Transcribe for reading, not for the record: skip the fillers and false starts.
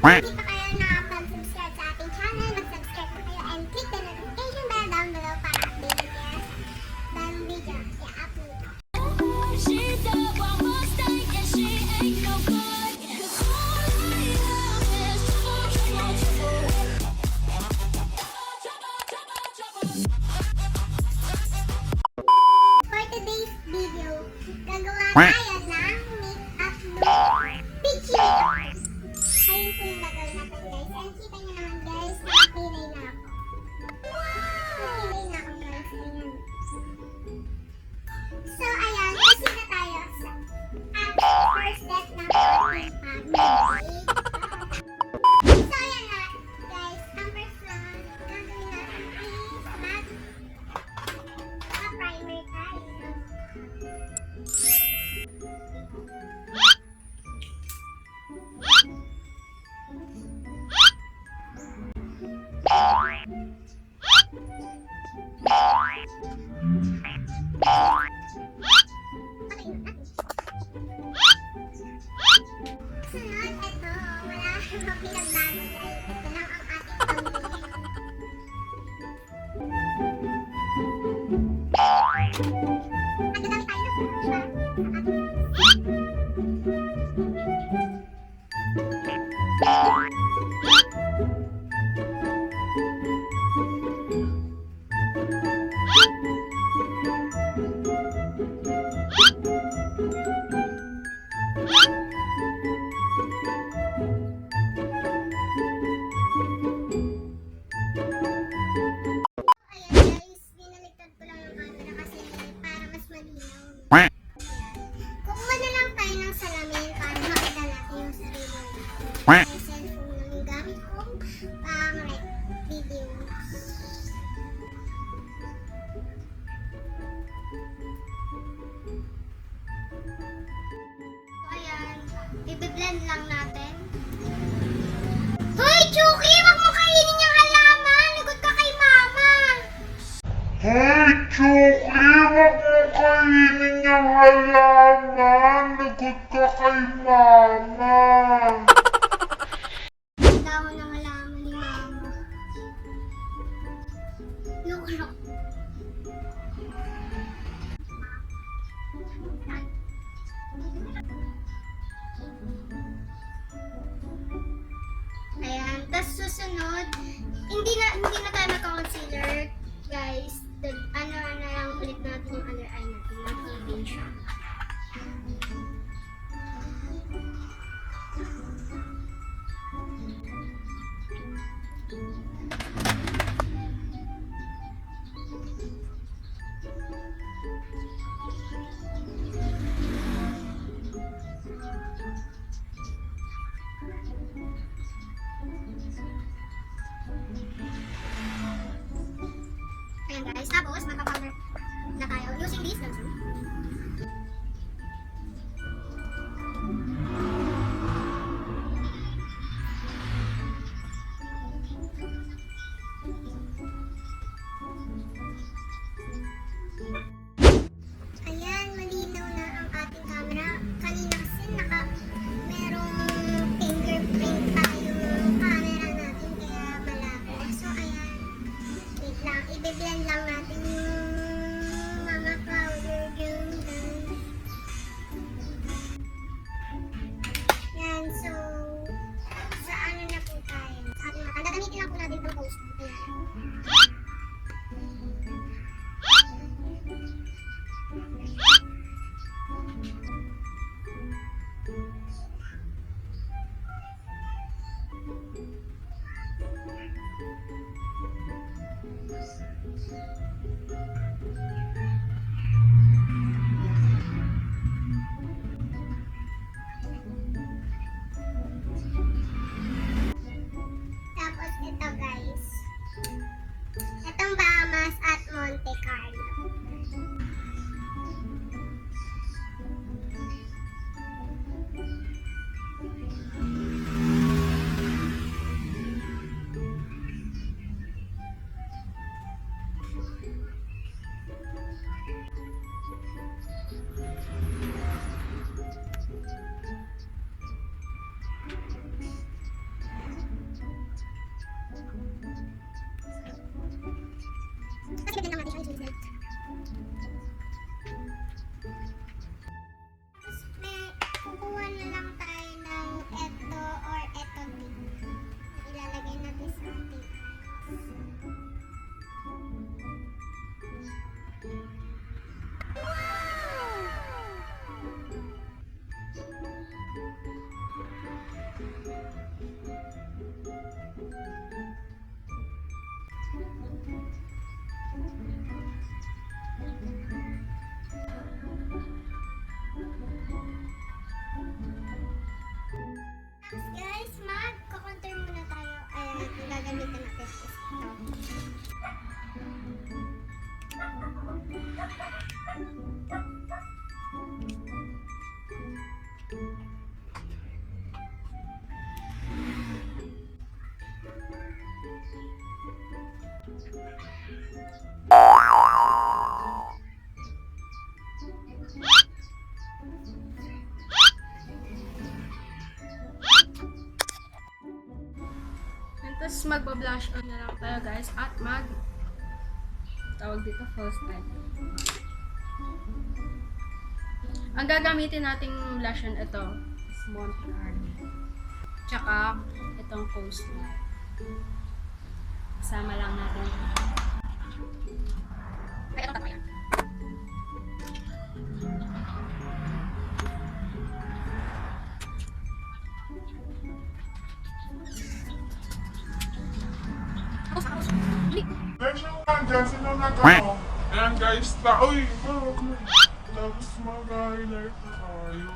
Hindi pa kayo nakapag-subscribe sa ating channel, mag-subscribe na kayo and click the notification bell down below para updated kayo sa bagong video i-upload. She's a wild Mustang and she ain't no good. 'Cause all I love is trouble. For today's video, gagawa tayo ng make-up look picture. Ayun po yung gagawin natin guys. And kita nyo naman guys, nakapilay na ako. Nakapilay na ako guys. Ayan. So ayan, proceed na tayo sa first step ng ating pag-make. So ayan na guys, ang first one, gagawin natin is mag-primer tayo. Sunod, ito, wala siyang pinagbago guys. Ito lang ang ating pamilya. Ano lang tayo sa ayan guys, binaligtad ko lang yung camera kasi para mas malinaw. Kukuha na lang tayo ng salamin para makita natin yung sarili natin. Yung cellphone lang yung gamit kong videos. So ayan, i-blend lang natin. Hoy Chucky! Wag mo kainin yung halaman! Lagot ka kay mama! Hey, Chucky! Wag mo kainin yung halaman! Lagot ka kay mama! Dahon ng halaman ni mama. Look. Ayan, tas susunod, hindi na tayo magka-concealer, guys. Ano na lang ulit natin yung under eye natin, ng foundation. Ayan guys, ang gagamitin natin is ito. And tapos magpa-blush on na lang tayo guys at tawag dito false eye. Ang gagamitin nating blush on ito is Montreal. Tsaka itong coastline. Kasama lang natin. Ay, ito yan. Next yung nandyan, sino nag-ano? Ayan guys, uy! Tapos mag-highlight na tayo.